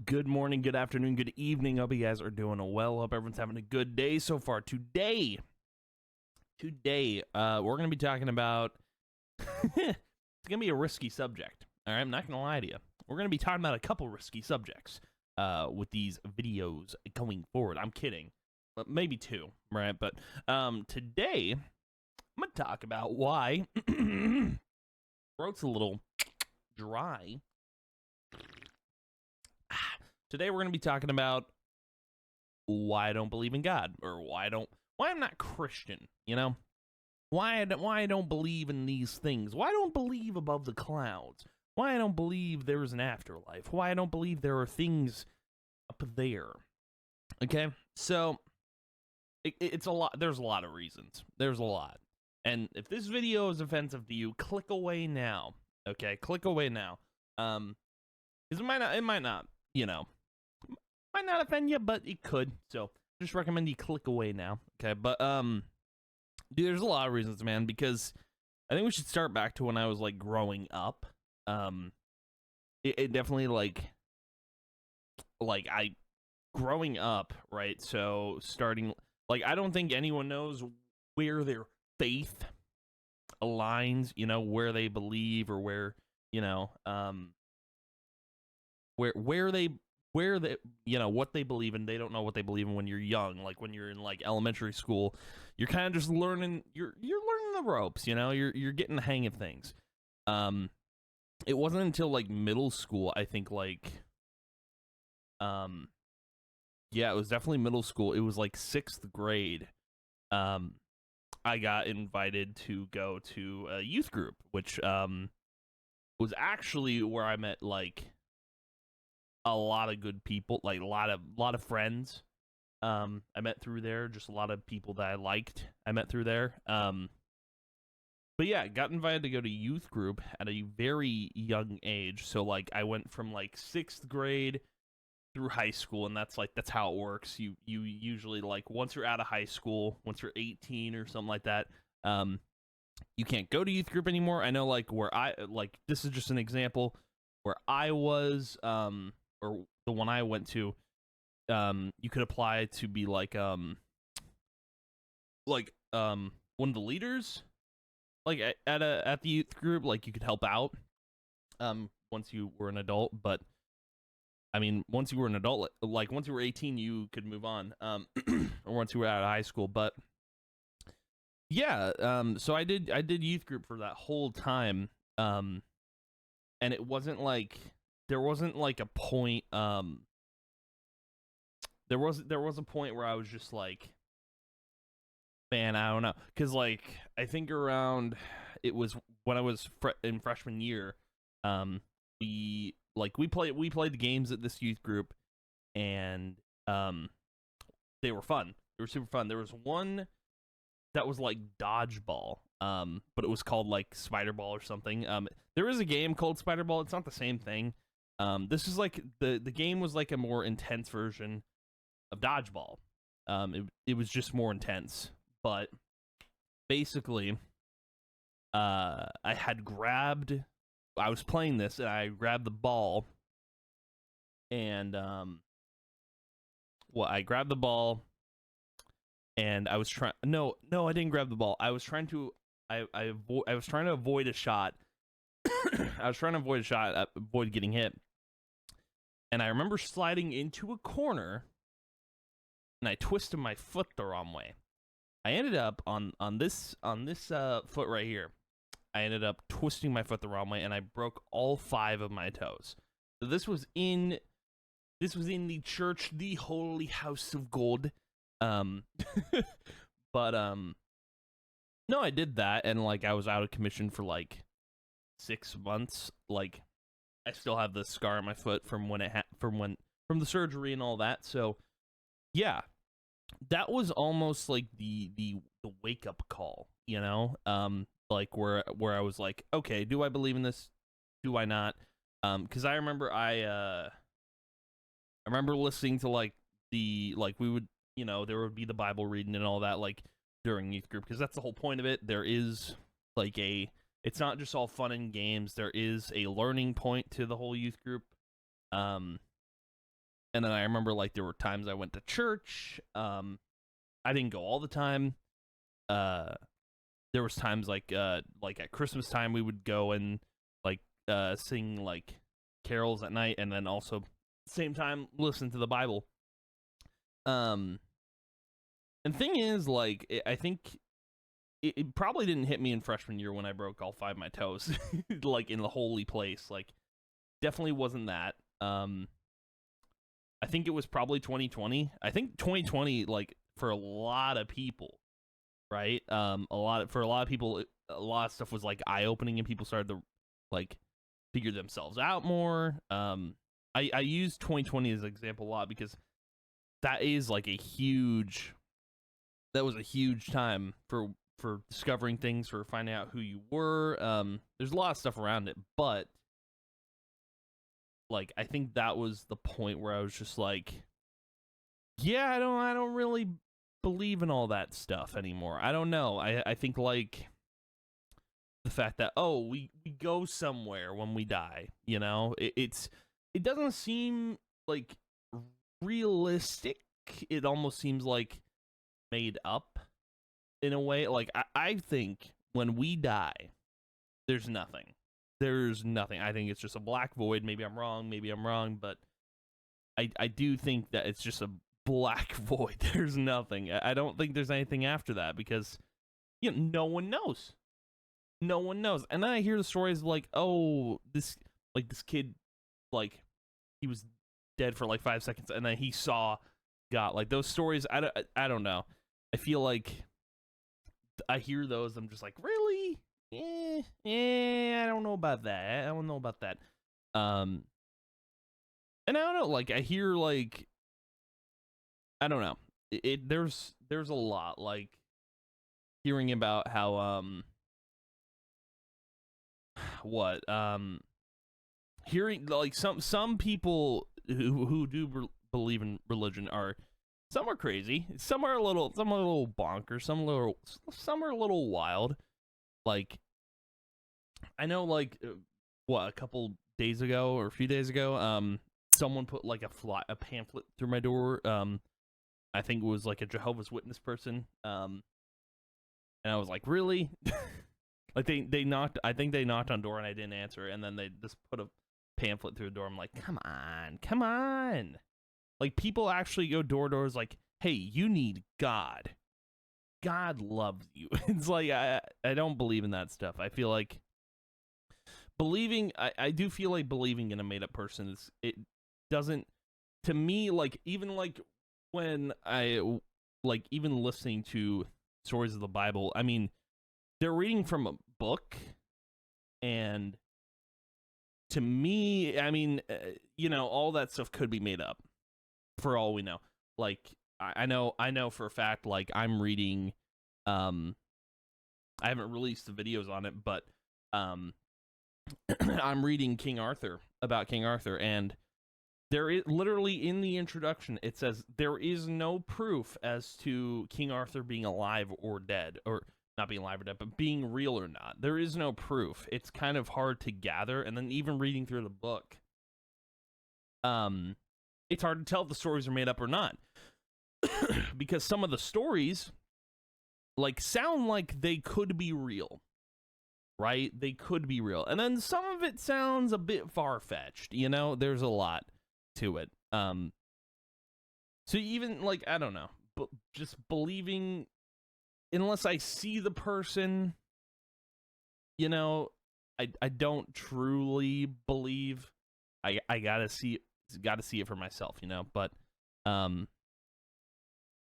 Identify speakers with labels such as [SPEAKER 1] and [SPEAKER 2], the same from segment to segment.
[SPEAKER 1] good morning, good afternoon, good evening. Hope you guys are doing well. Hope everyone's having a good day so far. Today, we're gonna be talking about. It's gonna be a risky subject. All right, I'm not gonna lie to you. We're gonna be talking about a couple risky subjects. With these videos going forward. I'm kidding, but maybe two, right? But today, I'm gonna talk about why throat's a little dry. Today we're going to be talking about why I don't believe in God, or why I'm not Christian, you know? Why I don't believe in these things. Why I don't believe above the clouds. Why I don't believe there's an afterlife. Why I don't believe there are things up there. Okay? So it's a lot. There's a lot of reasons. There's a lot. And if this video is offensive to you, click away now. Okay? Click away now. Because it might not, you know, might not offend you, but it could. So just recommend you click away now. Okay, but dude, there's a lot of reasons, man, because I think we should start back to when I was like growing up. It definitely like I growing up, right? So starting like I don't think anyone knows where their faith aligns, you know, where they believe, or where, you know, where they you know what they believe in. They don't know what they believe in when you're young. Like when you're in like elementary school, you're kind of just learning. You're learning the ropes. You know, you're getting the hang of things. It wasn't until like middle school, I think, like yeah, it was definitely middle school. It was like 6th grade. I got invited to go to a youth group, which was actually where I met like a lot of good people, like a lot of friends. I met through there, just a lot of people that I liked. I met through there. But yeah, got invited to go to youth group at a very young age. So like I went from like 6th grade through high school, and that's how it works. You usually, like, once you're out of high school, once you're 18 or something like that, you can't go to youth group anymore. I know like where this is just an example where I was or the one I went to, you could apply to be like one of the leaders, like at the youth group. Like you could help out once you were an adult. But I mean, once you were an adult, like once you were 18, you could move on, or once you were out of high school. But yeah, so I did youth group for that whole time, and it wasn't like there wasn't like a point. There was a point where I was just like, man, I don't know, because like I think around it was when I was in freshman year, we played the games at this youth group, and they were fun. They were super fun. There was one that was like dodgeball, but it was called like spider ball or something. There is a game called spider ball. It's not the same thing. This is like the game was like a more intense version of dodgeball. It was just more intense, but basically, I was playing this, and I grabbed the ball, and I grabbed the ball, and I was trying. No, I didn't grab the ball. I was trying to. I was trying to avoid a shot. I was trying to avoid a shot, avoid getting hit, and I remember sliding into a corner, and I twisted my foot the wrong way. I ended up on this foot right here. I ended up twisting my foot the wrong way, and I broke all 5 of my toes. So this was in the church, the Holy House of God. But no, I did that, and like I was out of commission for like 6 months. Like I still have the scar on my foot from when from the surgery and all that. So yeah, that was almost like the wake up call, you know? Like where I was like, okay, do I believe in this? Do I not? Because I remember I remember listening to like we would, you know, there would be the Bible reading and all that like during youth group, because that's the whole point of it. There is like it's not just all fun and games. There is a learning point to the whole youth group. And then I remember like there were times I went to church. I didn't go all the time. There was times like at Christmas time we would go and like sing like carols at night, and then also same time listen to the Bible. And thing is, like, I think it probably didn't hit me in freshman year when I broke all 5 of my toes, like in the holy place. Like, definitely wasn't that. I think it was probably 2020. I think 2020, like, for a lot of people, right? For a lot of people, a lot of stuff was like eye opening, and people started to like figure themselves out more. I use 2020 as an example a lot because that is like that was a huge time for discovering things, for finding out who you were. There's a lot of stuff around it, but like I think that was the point where I was just like, yeah, I don't really believe in all that stuff anymore. I don't know. I think like the fact that we go somewhere when we die, you know, it doesn't seem like realistic. It almost seems like made up in a way. Like I think when we die, there's nothing. I think it's just a black void. Maybe I'm wrong, but I do think that it's just a black void. There's nothing. I don't think there's anything after that because no one knows. No one knows. And then I hear the stories like, oh, this kid, like, he was dead for like 5 seconds and then he saw God. Like, those stories, I don't know. I feel like I hear those, I'm just like, really? I don't know about that. And I don't know, like, I hear, like, I don't know. There's a lot, like, hearing about how, hearing, like, some people who do believe in religion some are crazy, some are a little bonkers, some are a little wild. Like, I know, like, a couple days ago or a few days ago, someone put like a pamphlet through my door. I think it was like a Jehovah's Witness person. And I was like, really? Like they knocked. I think they knocked on door and I didn't answer, and then they just put a pamphlet through the door. I'm like, come on. Like, people actually go door to doors like, hey, you need God. God loves you. It's like, I don't believe in that stuff. I feel like I do feel like believing in a made up person it doesn't, to me, like, even like when I like even listening to stories of the Bible, I mean, they're reading from a book, and to me, I mean, all that stuff could be made up for all we know. Like, I know for a fact, like, I'm reading, I haven't released the videos on it, but I'm reading about King Arthur, and there is literally in the introduction, it says there is no proof as to King Arthur being alive or dead, or not being alive or dead, but being real or not. There is no proof. It's kind of hard to gather, and then even reading through the book, it's hard to tell if the stories are made up or not. Because some of the stories, like, sound like they could be real, right? They could be real. And then some of it sounds a bit far-fetched, There's a lot to it. So even, like, I don't know, but just believing, unless I see the person, I don't truly believe. I gotta see it for myself, but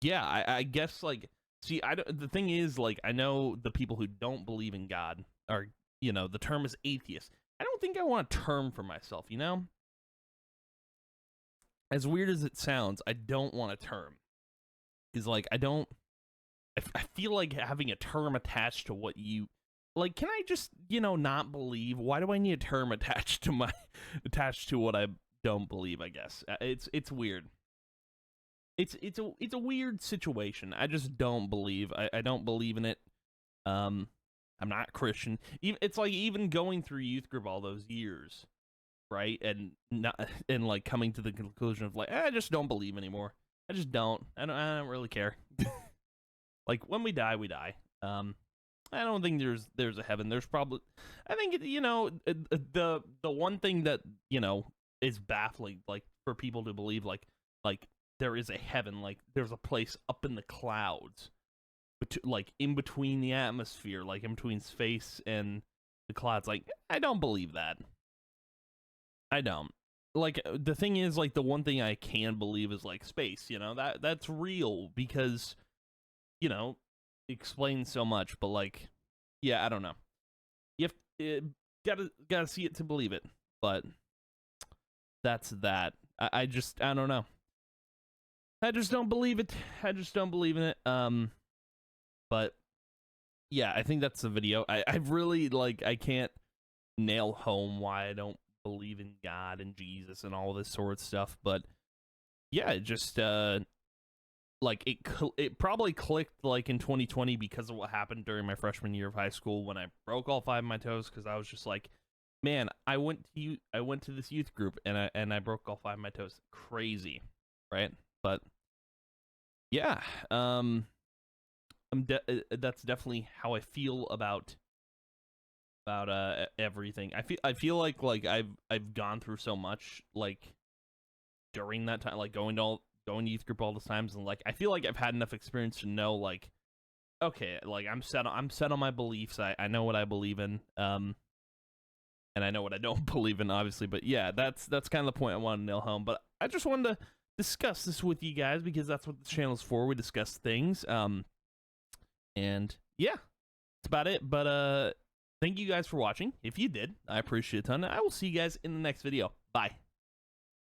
[SPEAKER 1] yeah, I guess, like, see, the thing is, like, I know the people who don't believe in God are, the term is atheist. I don't think I want a term for myself, As weird as it sounds, I don't want a term. Because, like, I feel like having a term attached to what you, like, can I just, not believe? Why do I need a term attached to what I don't believe, I guess? It's weird. It's a weird situation. I just don't believe. I don't believe in it. I'm not Christian. It's like even going through youth group all those years, right? And not and like coming to the conclusion of like, I just don't believe anymore. I just don't. I don't really care. Like when we die, we die. I don't think there's a heaven. There's probably, I think the one thing that is baffling, like for people to believe like there is a heaven, like there's a place up in the clouds, like in between the atmosphere, like in between space and the clouds. Like I don't believe that. I don't. Like the thing is, like the one thing I can believe is like space. That's real because it explains so much. But like, yeah, I don't know. You gotta see it to believe it. But that's that. I don't know. I just don't believe it. I just don't believe in it. But yeah, I think that's the video. I really I can't nail home why I don't believe in God and Jesus and all this sort of stuff. But yeah, it just like it probably clicked like in 2020 because of what happened during my freshman year of high school when I broke all 5 of my toes, because I was just like, man, I went to this youth group and I broke all 5 of my toes. Crazy, right? But yeah, that's definitely how I feel about everything. I feel like I've gone through so much like during that time, like going to youth group all the times, and like I feel like I've had enough experience to know like, okay, like I'm set on my beliefs. I know what I believe in, and I know what I don't believe in, obviously. But yeah, that's kind of the point I want to nail home. But I just wanted to discuss this with you guys because that's what the channel's for. We discuss things. And yeah, that's about it. But thank you guys for watching. If you did, I appreciate it a ton. I will see you guys in the next video. Bye.